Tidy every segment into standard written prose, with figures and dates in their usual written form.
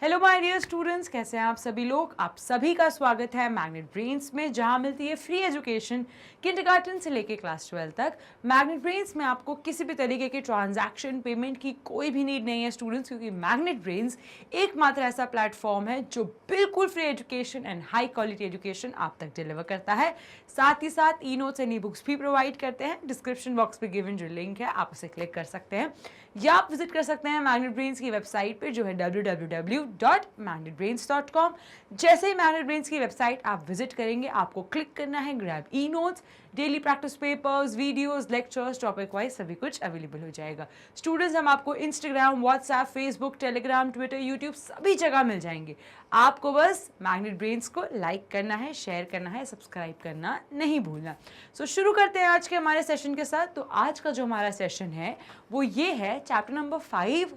Hello my dear students, कैसे हैं आप सभी लोग। आप सभी का स्वागत है मैग्नेट ब्रेन्स में, जहां मिलती है फ्री एजुकेशन किंडरगार्टन से लेके क्लास 12 तक। मैग्नेट ब्रेन्स में आपको किसी भी तरीके के ट्रांजैक्शन पेमेंट की कोई भी नीड नहीं है स्टूडेंट्स, क्योंकि मैग्नेट ब्रेन्स एकमात्र ऐसा प्लेटफॉर्म है जो बिल्कुल free education and high quality education आप तक डिलीवर करता है। साथ ही साथ e notes and e books भी प्रोवाइड करते हैं। डिस्क्रिप्शन बॉक्स पे गिवन जो लिंक है आप उसे क्लिक कर सकते हैं या आप विजिट कर सकते हैं मैग्नेट ब्रेन्स की वेबसाइट पे, जो है www.magnetbrains.com। जैसे ही मैग्नेट ब्रेन्स की वेबसाइट आप विजिट करेंगे, आपको क्लिक करना है grab e notes, daily practice papers, videos, lectures, topic wise सभी कुछ अवेलेबल हो जाएगा। स्टूडेंट्स, हम आपको Instagram, WhatsApp, Facebook, Telegram, Twitter, YouTube सभी जगह मिल जाएंगे। आपको बस मैग्नेट ब्रेन्स को लाइक करना है, शेयर करना है, सब्सक्राइब करना नहीं भूलना। सो शुरू करते हैं आज के हमारे सेशन के साथ। तो आज का जो हमारा सेशन है वो ये है चैप्टर नंबर 5।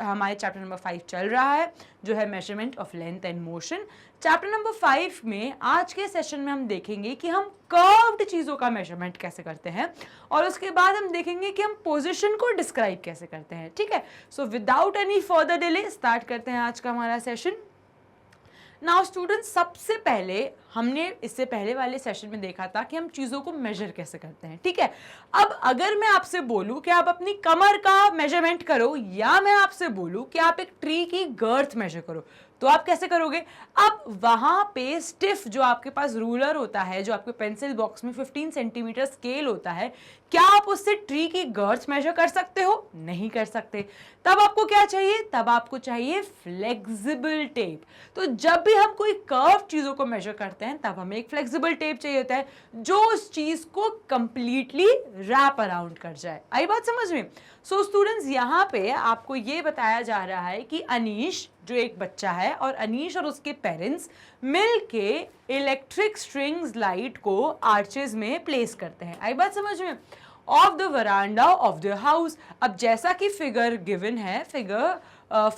हमारे चैप्टर नंबर 5 चल रहा है, जो है measurement of length and motion. Chapter number 5 में आज के सेशन में हम देखेंगे कि हम कर्व्ड चीज़ों का मेजरमेंट कैसे करते हैं, और उसके बाद हम देखेंगे कि हम पोजीशन को डिस्क्राइब कैसे करते हैं। ठीक है, so without any further delay start करते हैं आज का हमारा सेशन। नाउ स्टूडेंट्स, सबसे पहले हमने इससे पहले वाले सेशन में देखा था कि हम चीज़ों को मेजर कैसे करते हैं। ठीक है, अब अगर मैं आपसे बोलूं कि आप अपनी कमर का मेजरमेंट करो, या मैं आपसे बोलूं कि आप एक ट्री की गर्थ मेजर करो, तो आप कैसे करोगे। अब वहां पे स्टिफ जो आपके पास रूलर होता है, जो आपके पेंसिल बॉक्स में 15 सेंटीमीटर स्केल होता है, क्या आप उससे ट्री की गर्थ मेजर कर सकते हो? नहीं कर सकते। तब आपको क्या चाहिए? तब आपको चाहिए फ्लेक्सिबल टेप। तो जब भी हम कोई कर्व चीजों को मेजर करते हैं, तब हमें एक फ्लेक्सिबल टेप चाहिए होता है जो उस चीज को कंप्लीटली रैप अराउंड कर जाए। आई बात समझ में? सो स्टूडेंट्स, यहाँ पे आपको ये बताया जा रहा है कि अनीश जो एक बच्चा है, और अनीश और उसके पेरेंट्स मिलके इलेक्ट्रिक स्ट्रिंग्स लाइट को आर्चेस में प्लेस करते हैं। आई बात समझ में? Of the veranda of the house. अब जैसा कि फिगर गिवन है, फिगर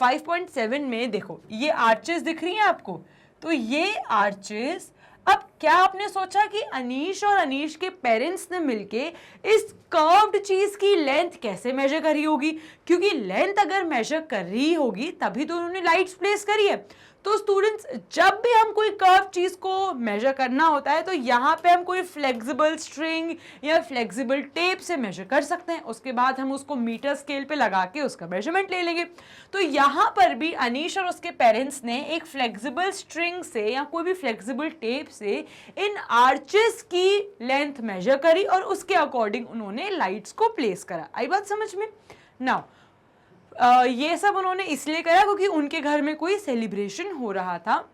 5.7 में देखो, ये आर्चेस दिख रही हैं आपको। तो ये आर्चेस, अब क्या आपने सोचा कि अनीश और अनीश के पेरेंट्स ने मिलके इस कर्व्ड चीज की लेंथ कैसे मेजर करी होगी? क्योंकि लेंथ अगर मेजर कर रही होगी तभी तो उन्होंने लाइट्स प्लेस करी है। तो स्टूडेंट्स, जब भी हम कोई कर्व चीज को मेजर करना होता है, तो यहाँ पे हम कोई फ्लेक्सिबल स्ट्रिंग या फ्लेक्सिबल टेप से मेजर कर सकते हैं। उसके बाद हम उसको मीटर स्केल पे लगा के उसका मेजरमेंट ले लेंगे। तो यहाँ पर भी अनीश और उसके पेरेंट्स ने एक फ्लेक्सिबल स्ट्रिंग से या कोई भी फ्लेक्सिबल टेप से इन आर्चेस की लेंथ मेजर करी, और उसके अकॉर्डिंग उन्होंने लाइट्स को प्लेस करा। आई बात समझ में? नाउ ये सब उन्होंने इसलिए करा क्योंकि उनके घर में कोई सेलिब्रेशन हो रहा था।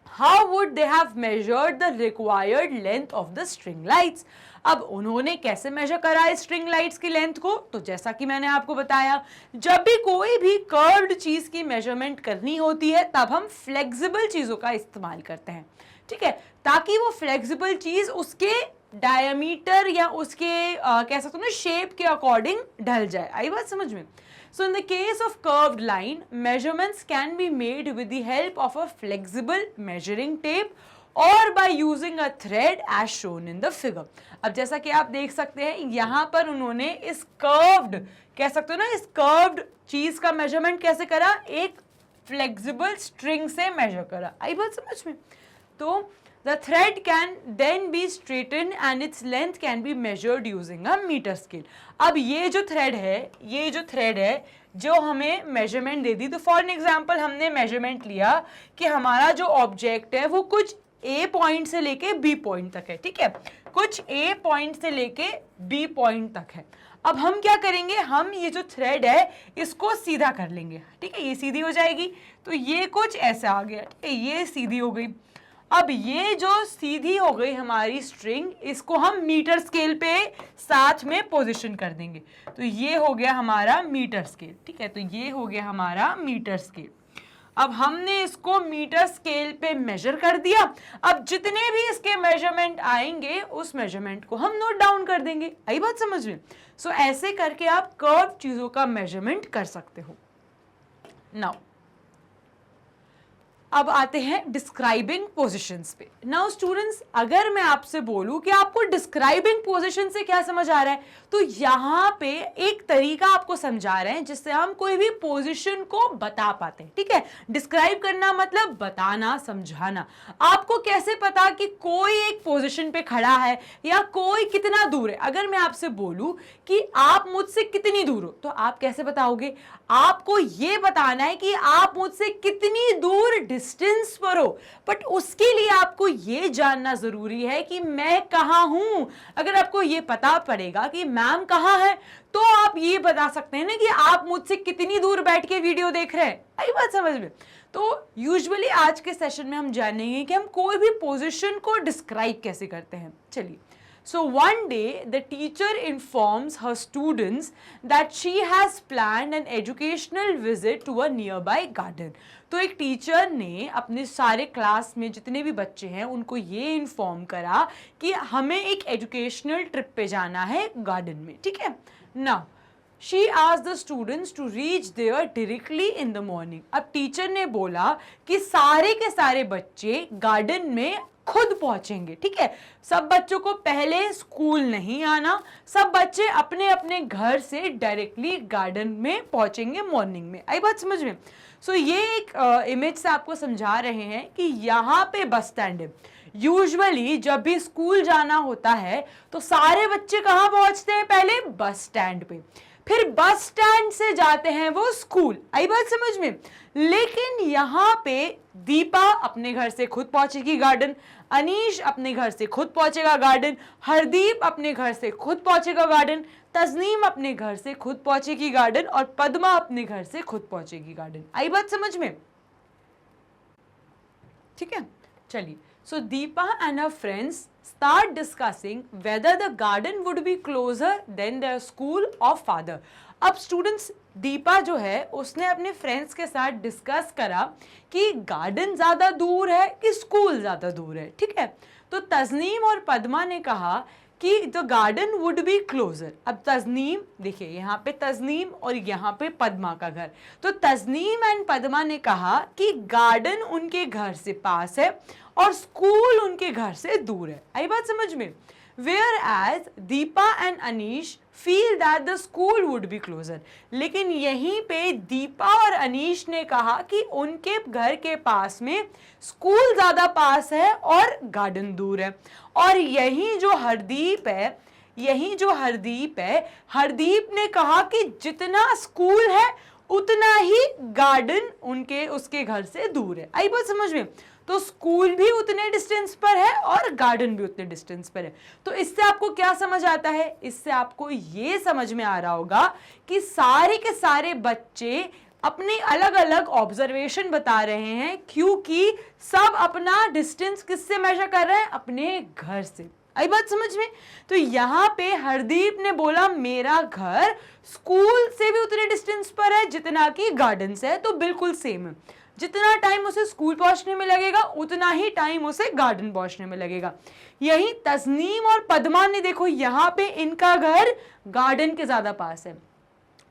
How would they have measured the required length of the string lights? अब उन्होंने कैसे मेजर करा है स्ट्रिंग लाइट्स की लेंथ को? तो जैसा कि मैंने आपको बताया, जब भी कोई भी कर्व्ड चीज की मेजरमेंट करनी होती है, तब हम फ्लेक्सिबल चीजों का इस्तेमाल करते हैं। ठीक है, ताकि वो फ्लेक्सिबल चीज उसके डायमीटर या उसके कह सकते हो ना शेप के अकॉर्डिंग ढल जाए। आई बात समझ में? So in the case of curved line, measurements can be made with the help of a flexible measuring tape or by using a thread as shown in the figure. अब जैसा कि आप देख सकते हैं, यहाँ पर उन्होंने इस curved, कह सकते हो ना, इस curved चीज का measurement कैसे करा? एक flexible string से measure करा। आई बात समझ में? तो the thread can then be straightened and its length can be measured using a meter scale. अब ये जो थ्रेड है जो हमें मेजरमेंट दे दी, तो फॉर एन एग्जाम्पल हमने मेजरमेंट लिया कि हमारा जो ऑब्जेक्ट है वो कुछ ए पॉइंट से लेके बी पॉइंट तक है। ठीक है, कुछ ए पॉइंट से लेके बी पॉइंट तक है। अब हम क्या करेंगे, हम ये जो थ्रेड है इसको सीधा कर लेंगे। ठीक है, ये सीधी हो जाएगी, तो ये कुछ ऐसा आ गया। ठीक है, ये सीधी हो गई। अब ये जो सीधी हो गई हमारी स्ट्रिंग, इसको हम मीटर स्केल पे साथ में पोजीशन कर देंगे। तो ये हो गया हमारा मीटर स्केल। ठीक है, तो ये हो गया हमारा मीटर स्केल। अब हमने इसको मीटर स्केल पे मेजर कर दिया। अब जितने भी इसके मेजरमेंट आएंगे, उस मेजरमेंट को हम नोट डाउन कर देंगे। आई बात समझ में? सो ऐसे करके आप कर्व चीजों का मेजरमेंट कर सकते हो। नाउ अब आते हैं डिस्क्राइबिंग पोजीशंस पे। नाउ स्टूडेंट्स, अगर मैं आपसे बोलूं कि आपको डिस्क्राइबिंग पोजीशन से क्या समझ आ रहा है, तो यहाँ पे एक तरीका आपको समझा रहे हैं जिससे हम कोई भी पोजीशन को बता पाते हैं। ठीक है, डिस्क्राइब करना मतलब बताना, समझाना। आपको कैसे पता कि कोई एक पोजीशन पे खड़ा है या कोई कितना दूर है? अगर मैं आपसे बोलूं कि आप मुझसे कितनी दूर हो, तो आप कैसे बताओगे? आपको यह बताना है कि आप मुझसे कितनी दूर डिस्टेंस पर हो, बट उसके लिए आपको यह जानना जरूरी है कि मैं कहां हूं। अगर आपको यह पता पड़ेगा कि मैम कहां है, तो आप ये बता सकते हैं ना कि आप मुझसे कितनी दूर बैठ के वीडियो देख रहे हैं। आई बात समझ में? तो यूजुअली आज के सेशन में हम जानेंगे कि हम कोई भी पोजीशन को डिस्क्राइब कैसे करते हैं। चलिए, so one day the teacher informs her students that she has planned an educational visit to a nearby garden. तो एक टीचर ने अपने सारे क्लास में जितने भी बच्चे हैं उनको ये इन्फॉर्म करा कि हमें एक एजुकेशनल ट्रिप पे जाना है गार्डन में। ठीक है, now She asked the students to reach there directly in the morning. अब टीचर ने बोला कि सारे के सारे बच्चे गार्डन में खुद पहुंचेंगे। ठीक है, सब बच्चों को पहले स्कूल नहीं आना, सब बच्चे अपने अपने घर से डायरेक्टली गार्डन में पहुंचेंगे मॉर्निंग में। आई बात समझ में? सो ये एक इमेज से आपको समझा रहे हैं कि यहाँ पे बस स्टैंड है। यूजुअली जब भी स्कूल जाना होता है तो सारे बच्चे कहाँ पहुंचते हैं? पहले बस स्टैंड पे, फिर बस स्टैंड से जाते हैं वो स्कूल। आई बात समझ में? लेकिन यहाँ पे दीपा अपने घर से खुद पहुंचेगी गार्डन, अनीश अपने घर से खुद पहुंचेगा गार्डन, हरदीप अपने घर से खुद पहुंचेगा गार्डन, तस्नीम अपने घर से खुद पहुंचेगी गार्डन और पद्मा अपने घर से खुद पहुंचेगी गार्डन। आई बात समझ में? ठीक है, चलिए। So Deepa and her friends start discussing whether the garden would be closer than their school or father. अब स्टूडेंट्स, दीपा जो है उसने अपने फ्रेंड्स के साथ डिस्कस करा कि गार्डन ज्यादा दूर है कि स्कूल ज्यादा दूर है। ठीक है, तो तस्नीम और पद्मा ने कहा कि the garden would be closer. अब तस्नीम, देखिए यहाँ पे तस्नीम और यहाँ पे पद्मा का घर, तो तस्नीम एंड पद्मा ने कहा कि गार्डन उनके घर से पास है और स्कूल उनके घर से दूर है। आई बात समझ में? Whereas Deepa and Anish feel that the school would be closer. लेकिन यहीं पे दीपा और अनीश ने कहा कि उनके घर के पास में स्कूल ज्यादा पास है और गार्डन दूर है। और यहीं जो हरदीप है, हरदीप ने कहा कि जितना स्कूल है उतना ही गार्डन उसके घर से दूर है। आई बात समझ में? तो स्कूल भी उतने डिस्टेंस पर है और गार्डन भी उतने डिस्टेंस पर है। तो इससे आपको क्या समझ आता है? इससे आपको ये समझ में आ रहा होगा कि सारे के सारे बच्चे अपने अलग अलग ऑब्जर्वेशन बता रहे हैं, क्योंकि सब अपना डिस्टेंस किससे मेजर कर रहे हैं? अपने घर से। आई बात समझ में? तो यहाँ पे हरदीप ने बोला मेरा घर स्कूल से भी उतने डिस्टेंस पर है जितना कि गार्डन से है, तो बिल्कुल सेम है। जितना टाइम उसे स्कूल पहुंचने में लगेगा उतना ही टाइम उसे गार्डन पहुंचने में लगेगा। यही तस्नीम और पद्मा ने, देखो यहाँ पे इनका घर गार्डन के ज्यादा पास है,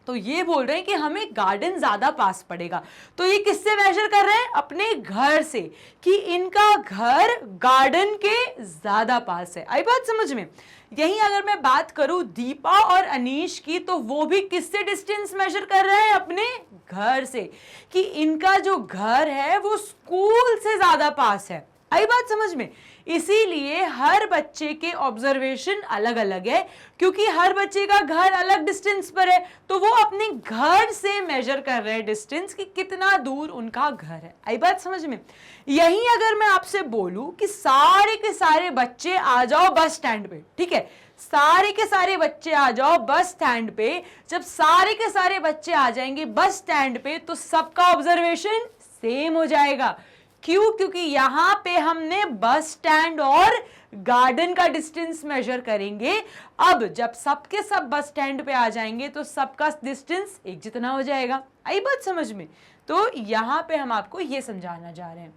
तो ये बोल रहे हैं कि हमें गार्डन ज्यादा पास पड़ेगा। तो ये किससे मेजर कर रहे हैं? अपने घर से, कि इनका घर गार्डन के ज्यादा पास है। आई बात समझ में? यही अगर मैं बात करूं दीपा और अनीश की, तो वो भी किससे डिस्टेंस मेजर कर रहे हैं? अपने घर से, कि इनका जो घर है वो स्कूल से ज्यादा पास है। आई बात समझ में? इसीलिए हर बच्चे के ऑब्जर्वेशन अलग अलग है, क्योंकि हर बच्चे का घर अलग डिस्टेंस पर है, तो वो अपने घर से मेजर कर रहे हैं डिस्टेंस कि कितना दूर उनका घर है। आई बात समझ में? यही अगर मैं आपसे बोलूं कि सारे के सारे बच्चे आ जाओ बस स्टैंड पे, ठीक है, सारे के सारे बच्चे आ जाओ बस स्टैंड पे, जब सारे के सारे बच्चे आ जाएंगे बस स्टैंड पे तो सबका ऑब्जर्वेशन सेम हो जाएगा। क्यों? क्योंकि यहाँ पे हमने बस स्टैंड और गार्डन का डिस्टेंस मेजर करेंगे। अब जब सबके सब बस स्टैंड पे आ जाएंगे तो सबका डिस्टेंस एक जितना हो जाएगा। आई बात समझ में? तो यहाँ पे हम आपको ये समझाना जा रहे हैं।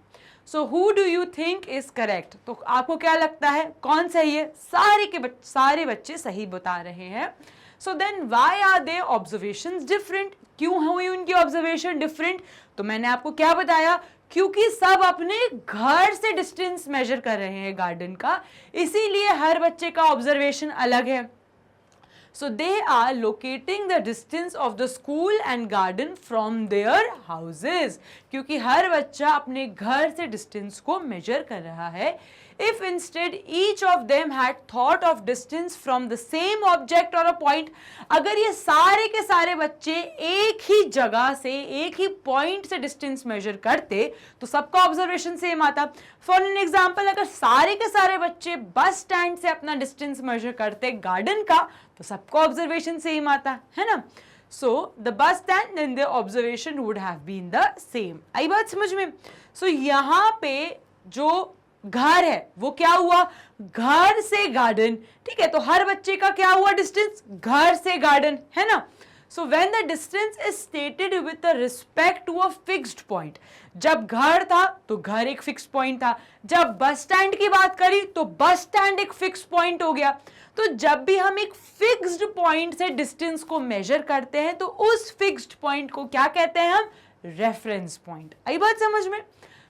So who do you think is correct? तो आपको क्या लगता है कौन सही है? सारे बच्चे सही बता रहे हैं। So then why are there observations different? क्यों हुई उनकी ऑब्जर्वेशन डिफरेंट? तो मैंने आपको क्या बताया क्योंकि सब अपने घर से डिस्टेंस मेजर कर रहे हैं गार्डन का, इसीलिए हर बच्चे का ऑब्जर्वेशन अलग है. So they are locating the distance of the school and garden from their houses. क्योंकि हर बच्चा अपने घर से डिस्टेंस को मेजर कर रहा है. If instead each of them had thought of distance from the same object or a point, अगर ये सारे के सारे बच्चे एक ही जगह से एक ही पॉइंट से डिस्टेंस मेजर करते तो सबका ऑब्जर्वेशन सेम आता. फॉर एन एग्जाम्पल, अगर सारे के सारे बच्चे बस स्टैंड से अपना डिस्टेंस मेजर करते गार्डन का तो सबका ऑब्जर्वेशन सेम आता है ना. So the bus stand and the observation would have been the same. आई बात समझ में. सो यहाँ पे जो घर है वो क्या हुआ, घर से गार्डन. ठीक है, तो हर बच्चे का क्या हुआ डिस्टेंस, घर से गार्डन, है ना. So when the distance is stated with respect to a fixed point, जब घर था तो घर एक फिक्स पॉइंट था, जब बस स्टैंड की बात करी तो बस स्टैंड एक फिक्स पॉइंट हो गया. तो जब भी हम एक फिक्स्ड पॉइंट से डिस्टेंस को मेजर करते हैं तो उस फिक्स्ड पॉइंट को क्या कहते हैं हम, रेफरेंस पॉइंट. आई बात समझ में.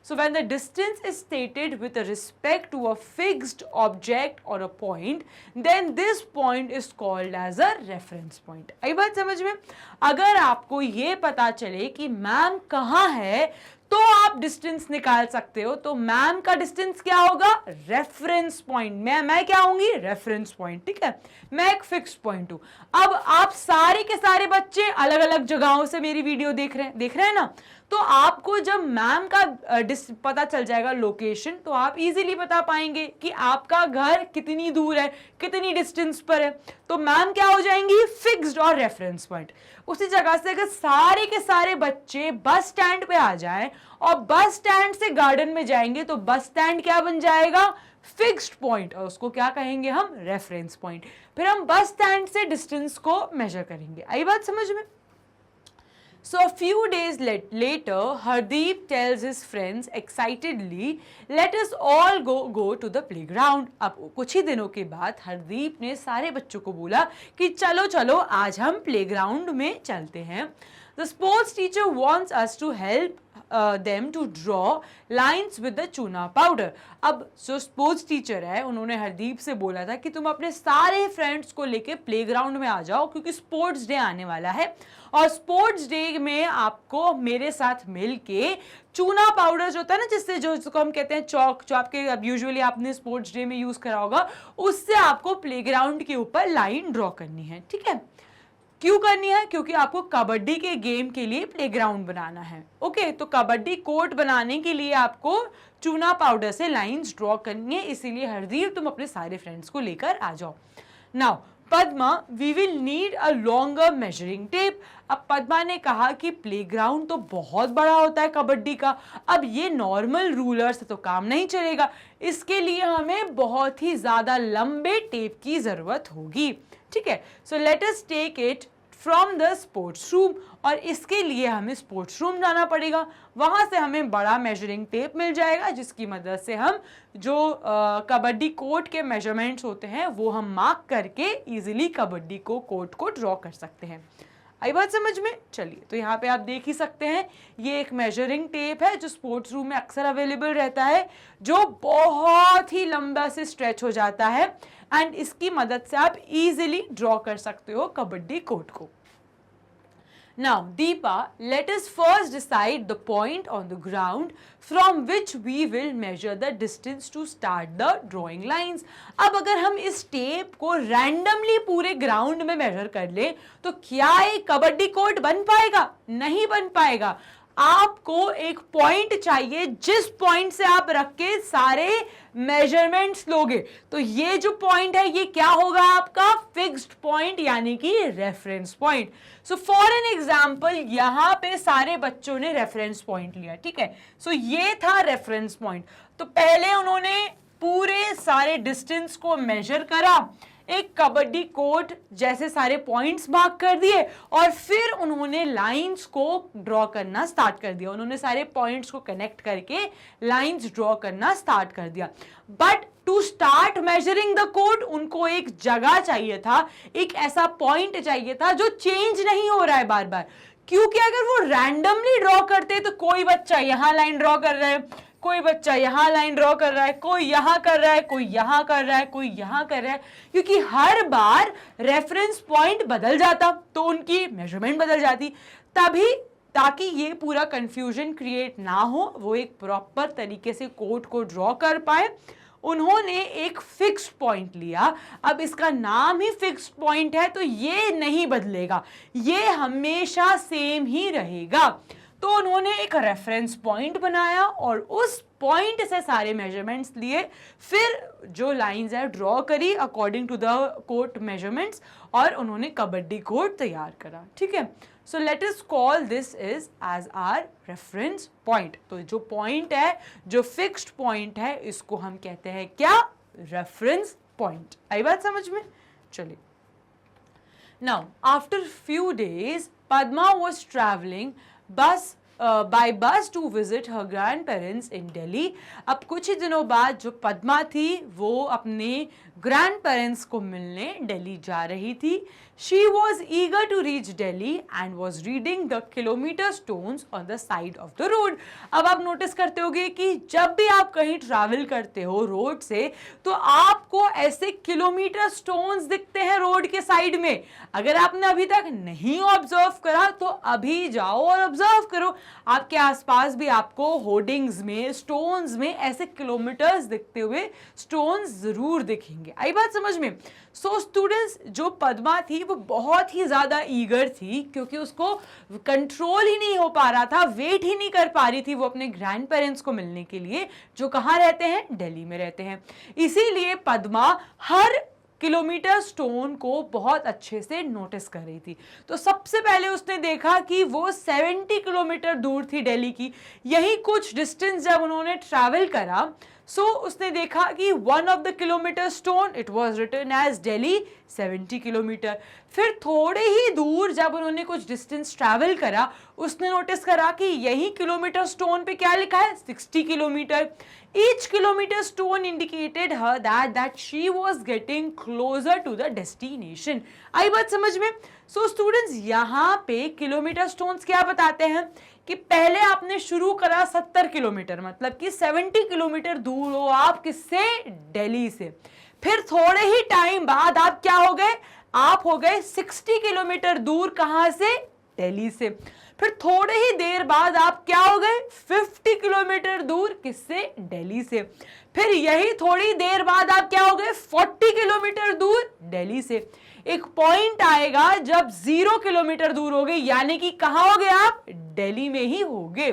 So when the distance is stated with respect to a fixed object or a point, then this point is called as a reference point. आई बात समझ में. अगर आपको ये पता चले कि मैम कहाँ है तो आप डिस्टेंस निकाल सकते हो. तो मैम का डिस्टेंस क्या होगा, रेफरेंस पॉइंट. मैं क्या होंगी, रेफरेंस पॉइंट. ठीक है, मैं एक फिक्स पॉइंट हूं. अब आप सारे के सारे बच्चे अलग अलग जगहों से मेरी वीडियो देख रहे हैं ना. तो आपको जब मैम का पता चल जाएगा लोकेशन, तो आप इजीली बता पाएंगे कि आपका घर कितनी दूर है, कितनी डिस्टेंस पर है. तो मैम क्या हो जाएंगी, फिक्स्ड और रेफरेंस पॉइंट. उसी जगह से अगर सारे के सारे बच्चे बस स्टैंड पे आ जाएं और बस स्टैंड से गार्डन में जाएंगे तो बस स्टैंड क्या बन जाएगा, फिक्स्ड पॉइंट, और उसको क्या कहेंगे हम, रेफरेंस पॉइंट. फिर हम बस स्टैंड से डिस्टेंस को मेजर करेंगे. आई बात समझ में. So a few days later, Hardeep tells his friends excitedly, "Let us all go to the playground." अब कुछ ही दिनों के बाद हरदीप ने सारे बच्चों को बोला कि चलो चलो आज हम प्लेग्राउंड में चलते हैं. The sports teacher wants us to help them to draw lines with the चूना पाउडर. अब जो स्पोर्ट्स टीचर है उन्होंने हरदीप से बोला था कि तुम अपने सारे फ्रेंड्स को लेके प्लेग्राउंड में आ जाओ क्योंकि स्पोर्ट्स डे आने वाला है और स्पोर्ट्स डे में आपको मेरे साथ मिलके चूना पाउडर जो होता है ना, जिससे जिसको हम कहते हैं चौक, जो आपके अब यूजुअली आपने स्पोर्ट्स डे में यूज करा होगा, उससे आपको प्लेग्राउंड के ऊपर लाइन ड्रॉ करनी है. ठीक है, क्यों करनी है, क्योंकि आपको कबड्डी के गेम के लिए प्लेग्राउंड बनाना है. ओके, तो कबड्डी कोर्ट बनाने के लिए आपको चूना पाउडर से लाइंस ड्रॉ करनी है. इसीलिए हरदीप तुम अपने सारे फ्रेंड्स को लेकर आ जाओ. Now Padma, we will need a longer measuring tape. अब पद्मा ने कहा कि प्लेग्राउंड तो बहुत बड़ा होता है कबड्डी का, अब ये नॉर्मल रूलर से तो काम नहीं चलेगा, इसके लिए हमें बहुत ही ज्यादा लंबे टेप की जरूरत होगी. ठीक है, so let us take it from the sports room, और इसके लिए हमें स्पोर्ट्स रूम जाना पड़ेगा. वहां से हमें बड़ा मेजरिंग टेप मिल जाएगा जिसकी मदद से हम जो कबड्डी कोर्ट के मेजरमेंट्स होते हैं वो हम मार्क करके इजीली कबड्डी को कोर्ट को ड्रॉ कर सकते हैं. आई बात समझ में. चलिए, तो यहाँ पे आप देख ही सकते हैं ये एक मेजरिंग टेप है जो स्पोर्ट्स रूम में अक्सर अवेलेबल रहता है, जो बहुत ही लंबा से स्ट्रेच हो जाता है एंड इसकी मदद से आप इजीली ड्रॉ कर सकते हो कबड्डी कोर्ट को. Now, Deepa, let us first decide the point on the ground from which we will measure the distance to start the drawing lines. अब अगर हम इस टेप को रैंडमली पूरे ग्राउंड में मेजर कर ले तो क्या एक कबड्डी कोर्ट बन पाएगा? नहीं बन पाएगा. आपको एक पॉइंट चाहिए जिस पॉइंट से आप रख के सारे मेजरमेंट्स लोगे. तो ये जो पॉइंट है ये क्या होगा आपका, फिक्स्ड पॉइंट यानी कि reference point. So for an example यहाँ पे सारे बच्चों ने रेफरेंस पॉइंट लिया. ठीक है, सो ये था रेफरेंस पॉइंट. तो पहले उन्होंने पूरे सारे डिस्टेंस को मेजर करा, एक कबड्डी कोर्ट जैसे सारे पॉइंट्स मार्क कर दिए और फिर उन्होंने लाइंस को ड्रॉ करना स्टार्ट कर दिया. उन्होंने सारे पॉइंट्स को कनेक्ट करके लाइंस ड्रॉ करना स्टार्ट कर दिया. But to start measuring the court उनको एक जगह चाहिए था, एक ऐसा पॉइंट चाहिए था जो चेंज नहीं हो रहा है बार बार, क्योंकि अगर वो रैंडमली ड्रॉ करते तो कोई बच्चा यहाँ लाइन ड्रॉ कर रहा है, कोई बच्चा यहाँ लाइन ड्रॉ कर रहा है, कोई यहाँ कर रहा है, कोई यहाँ कर रहा है, कोई यहाँ कर रहा है, क्योंकि हर बार रेफरेंस पॉइंट बदल जाता तो उनकी मेजरमेंट बदल जाती। तभी ताकि ये पूरा कंफ्यूजन क्रिएट ना हो, वो एक प्रॉपर तरीके से कोड को ड्रॉ कर पाए, उन्होंने एक फिक्स्ड पॉइंट लिया। अब इसका नाम ही फिक्स्ड पॉइंट है तो ये नहीं बदलेगा, ये हमेशा सेम ही रहेगा। तो उन्होंने एक रेफरेंस पॉइंट बनाया और उस पॉइंट से सारे मेजरमेंट्स लिए, फिर जो लाइंस है ड्रॉ करी according to the court measurements, और उन्होंने कबड्डी कोड तैयार करा। ठीक है, so let us call this is as our reference point. तो जो पॉइंट है, जो फिक्स्ड पॉइंट है, इसको हम कहते हैं क्या? Reference point. आई बात समझ में? चलिए, now after few days Padma was travelling by bus to visit her grandparents in Delhi। अब कुछ ही दिनों बाद जो पद्मा थी वो अपने ग्रैंड पेरेंट्स को मिलने दिल्ली जा रही थी। She was eager to reach Delhi and was reading the kilometer stones on the side of the road। अब आप नोटिस करते होंगे कि जब भी आप कहीं ट्रैवल करते हो रोड से तो आपको ऐसे किलोमीटर स्टोन्स दिखते हैं रोड के साइड में। अगर आपने अभी तक नहीं ऑब्जर्व करा तो अभी जाओ और ऑब्जर्व करो, आपके आसपास भी आपको होर्डिंग्स में, स्टोन्स में ऐसे किलोमीटर्स दिखते हुए स्टोन्स जरूर दिखेंगे। आई बात समझ में? सो स्टूडेंट्स, जो पद्मा थी वो बहुत ही ज्यादा ईगर थी, क्योंकि उसको कंट्रोल ही नहीं हो पा रहा था, वेट ही नहीं कर पा रही थी वो अपने ग्रैंड पेरेंट्स को मिलने के लिए, जो कहाँ रहते हैं? दिल्ली में रहते हैं। इसीलिए पद्मा हर किलोमीटर स्टोन को बहुत अच्छे से नोटिस कर रही थी। तो सबसे पहले उसने देखा कि वो 70 किलोमीटर दूर थी दिल्ली की। यही कुछ डिस्टेंस जब उन्होंने ट्रैवल करा, सो उसने देखा कि one of the kilometre stone it was written as Delhi 70 kilometre. फिर थोड़े ही दूर जब उन्होंने कुछ डिस्टेंस ट्रैवल करा, उसने नोटिस करा कि यही किलोमीटर स्टोन पे क्या लिखा है? 60 kilometre. Each kilometer stone indicated her that she was getting closer to the destination। आई बात समझ में? So students, यहाँ पे किलोमीटर स्टोन्स क्या बताते हैं कि पहले आपने शुरू करा 70 किलोमीटर, मतलब कि 70 किलोमीटर दूर हो आप किससे? दिल्ली से। फिर थोड़े ही टाइम बाद आप क्या हो गए? आप हो गए 60 किलोमीटर दूर, कहां से? दिल्ली से। फिर थोड़े ही देर बाद आप क्या हो गए? 50 किलोमीटर दूर, किससे? दिल्ली से। फिर यही थोड़ी देर बाद आप क्या हो गए? 40 किलोमीटर दूर, दिल्ली से। एक पॉइंट आएगा जब 0 किलोमीटर दूर हो गए, यानी कि कहां हो गए आप? दिल्ली में ही हो गए।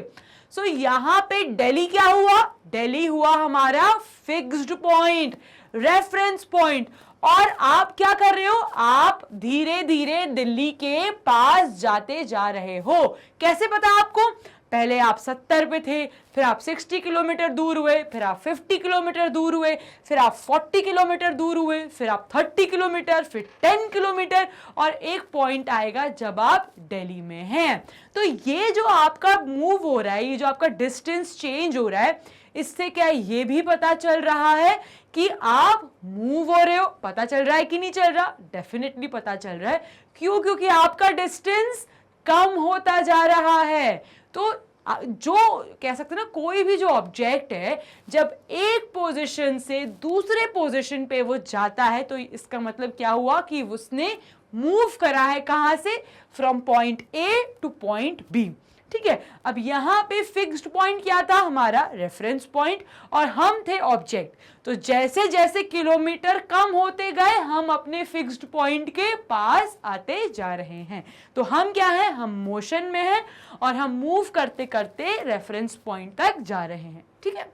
सो यहां पे दिल्ली क्या हुआ? दिल्ली हुआ हमारा फिक्स्ड पॉइंट, रेफरेंस पॉइंट। और आप क्या कर रहे हो? आप धीरे धीरे दिल्ली के पास जाते जा रहे हो। कैसे पता आपको? पहले आप 70 पे थे, फिर आप 60 किलोमीटर दूर हुए, फिर आप 50 किलोमीटर दूर हुए, फिर आप 40 किलोमीटर दूर हुए, फिर आप 30 किलोमीटर, फिर 10 किलोमीटर, और एक पॉइंट आएगा जब आप दिल्ली में हैं। तो ये जो आपका मूव हो रहा है, ये जो आपका डिस्टेंस चेंज हो रहा है, इससे क्या ये भी पता चल रहा है कि आप मूव हो रहे हो? पता चल रहा है कि नहीं चल रहा? डेफिनेटली पता चल रहा है। क्यों? क्योंकि आपका डिस्टेंस कम होता जा रहा है। तो जो कह सकते हैं ना, कोई भी जो ऑब्जेक्ट है जब एक पोजीशन से दूसरे पोजीशन पे वो जाता है, तो इसका मतलब क्या हुआ कि उसने मूव करा है। कहां से? From point A to point B. ठीक है, अब यहां पे फिक्स्ड पॉइंट क्या था? हमारा रेफरेंस पॉइंट, और हम थे ऑब्जेक्ट। तो जैसे जैसे किलोमीटर कम होते गए, हम अपने फिक्स्ड पॉइंट के पास आते जा रहे हैं। तो हम क्या है? हम मोशन में हैं और हम मूव करते करते रेफरेंस पॉइंट तक जा रहे हैं। ठीक है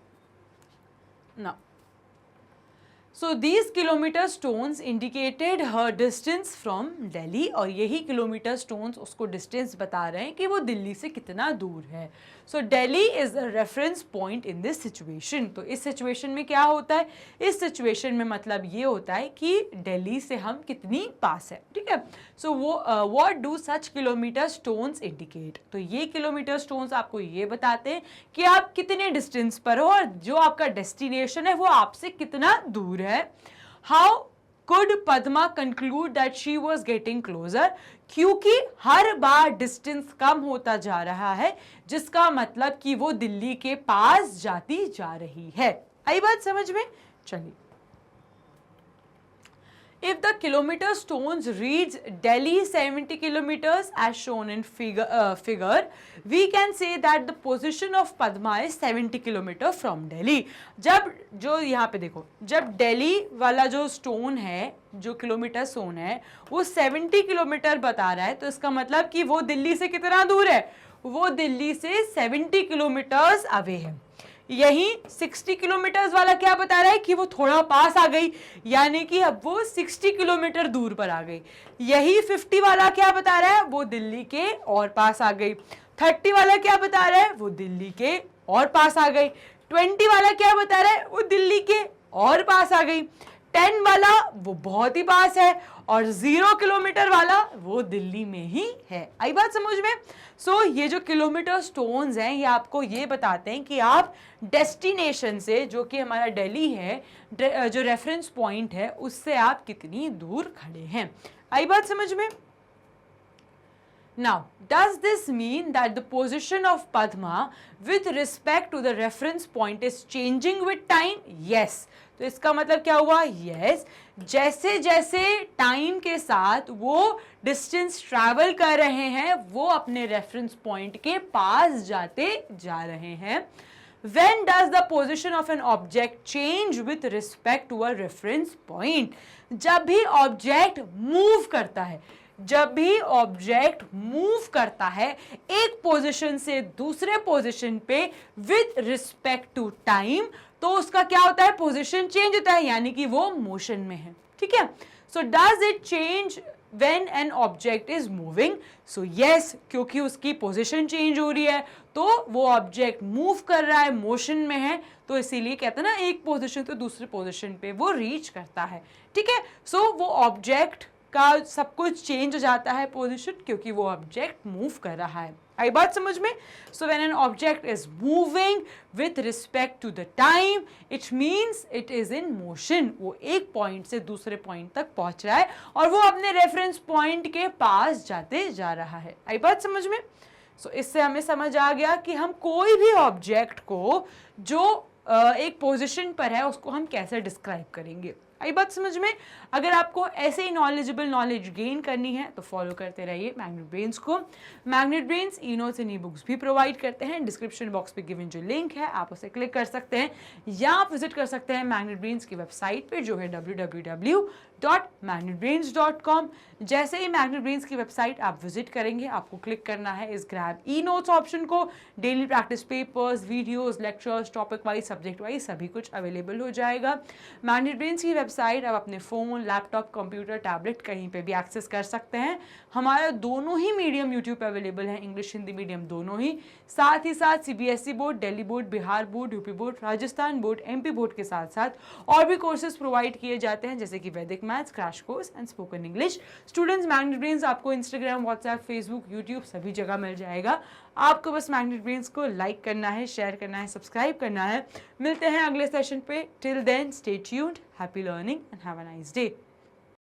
ना? So these kilometer stones indicated her distance from Delhi, और यही किलोमीटर स्टोन्स उसको डिस्टेंस बता रहे हैं कि वो दिल्ली से कितना दूर है। So Delhi is a reference point in this situation। तो इस सिचुएशन में क्या होता है? इस सिचुएशन में मतलब ये होता है कि दिल्ली से हम कितनी पास है। ठीक है, सो what do such kilometer stones indicate? तो ये किलोमीटर स्टोन्स आपको ये बताते हैं कि आप कितने डिस्टेंस पर हो और जो आपका डेस्टिनेशन है वो आपसे कितना दूर है। How Could Padma conclude that she was getting closer? क्योंकि हर बार डिस्टेंस कम होता जा रहा है, जिसका मतलब कि वो दिल्ली के पास जाती जा रही है। आई बात समझ में? चलिए, if the kilometer stones reads Delhi 70 kilometers as shown in figure, we can say that the position of Padma is 70 kilometer from Delhi. जब जो यहाँ पे देखो, जब दिल्ली वाला जो स्टोन है, जो किलोमीटर स्टोन है, वो 70 किलोमीटर बता रहा है, तो इसका मतलब कि वो दिल्ली से कितना दूर है? वो दिल्ली से 70 किलोमीटर्स अवे है। यही 60 किलोमीटर्स वाला क्या बता रहा है कि वो थोड़ा पास आ गई, यानी कि अब वो 60 किलोमीटर दूर पर आ गई। यही 50 वाला क्या बता रहा है? वो दिल्ली के और पास आ गई। 30 वाला क्या बता रहा है? वो दिल्ली के और पास आ गई। 20 वाला क्या बता रहा है? वो दिल्ली के और पास आ गई। 10 वाला वो बहुत ही पास है, और 0 किलोमीटर वाला वो दिल्ली में ही है। आई बात समझ में? सो ये जो किलोमीटर स्टोन्स हैं, ये आपको ये बताते हैं कि आप डेस्टिनेशन से, जो कि हमारा दिल्ली है, जो रेफरेंस पॉइंट है, उससे आप कितनी दूर खड़े हैं। आई बात समझ में? Now, does this mean that the position of Padma with respect to the reference point is changing with time? Yes. तो इसका मतलब क्या हुआ? Yes. जैसे जैसे टाइम के साथ वो डिस्टेंस ट्रैवल कर रहे हैं, वो अपने रेफरेंस पॉइंट के पास जाते जा रहे हैं। When does the position of an object change with respect to a reference point? जब भी ऑब्जेक्ट मूव करता है, जब भी ऑब्जेक्ट मूव करता है एक पोजीशन से दूसरे पोजीशन पे विद रिस्पेक्ट टू टाइम, तो उसका क्या होता है? पोजीशन चेंज होता है, यानी कि वो मोशन में है। ठीक है? So does it change when an object is moving? So yes, क्योंकि उसकी पोजीशन चेंज हो रही है, तो वो ऑब्जेक्ट मूव कर रहा है, मोशन में है, तो इसीलिए कहते हैं ना, एक पोजीशन से दूसरे पोजीशन पे वो रीच करता है। ठीक है? सो वो ऑब्जेक्ट का सब कुछ चेंज हो जाता है पोजीशन, क्योंकि वो ऑब्जेक्ट मूव कर रहा है। आई बात समझ में? So when an object is moving with respect to the time, it means it is in motion. वो एक पॉइंट से दूसरे पॉइंट तक पहुंच रहा है, और वो अपने रेफरेंस पॉइंट के पास जाते जा रहा है। आई बात समझ में? सो इससे हमें समझ आ गया कि हम कोई भी ऑब्जेक्ट को जो एक पोजीशन पर है, उसको हम कैसे डिस्क्राइब करेंगे। आई बात समझ में? अगर आपको ऐसे ही नॉलेजेबल नॉलेज गेन करनी है तो फॉलो करते रहिए मैग्नेट ब्रेन्स को। Magnet brains e notes and e books भी प्रोवाइड करते हैं। डिस्क्रिप्शन बॉक्स पे गिवन जो लिंक है, आप उसे क्लिक कर सकते हैं, या आप विजिट कर सकते हैं मैग्नेट ब्रेन्स की वेबसाइट पे, जो है www.magnetbrains.com। जैसे ही मैग्नेट ब्रेन्स की वेबसाइट आप विजिट करेंगे, आपको क्लिक करना है इस ग्रैब ई नोट्स ऑप्शन को। Daily practice papers, videos, lectures, topic wise, subject wise सभी कुछ अवेलेबल हो जाएगा। मैग्नेट ब्रेन्स की वेबसाइट आप अपने फ़ोन, लैपटॉप, कंप्यूटर, टैबलेट कहीं पे भी एक्सेस कर सकते हैं। हमारा दोनों ही मीडियम यूट्यूब पे अवेलेबल है, इंग्लिश हिंदी मीडियम दोनों ही। साथ ही साथ CBSE board, Delhi board, Bihar board, UP board, Rajasthan board, MP board के साथ साथ और भी कोर्सेज प्रोवाइड किए जाते हैं, जैसे कि वैदिक maths, crash course and spoken English. Students, magnet brains आपको इंस्टाग्राम, व्हाट्सएप, फेसबुक, यूट्यूब सभी जगह मिल जाएगा। आपको बस मैग्नेट ब्रेन्स को लाइक करना है, शेयर करना है, सब्सक्राइब करना है। मिलते हैं अगले सेशन पे। Till then stay tuned, happy learning and have a nice day.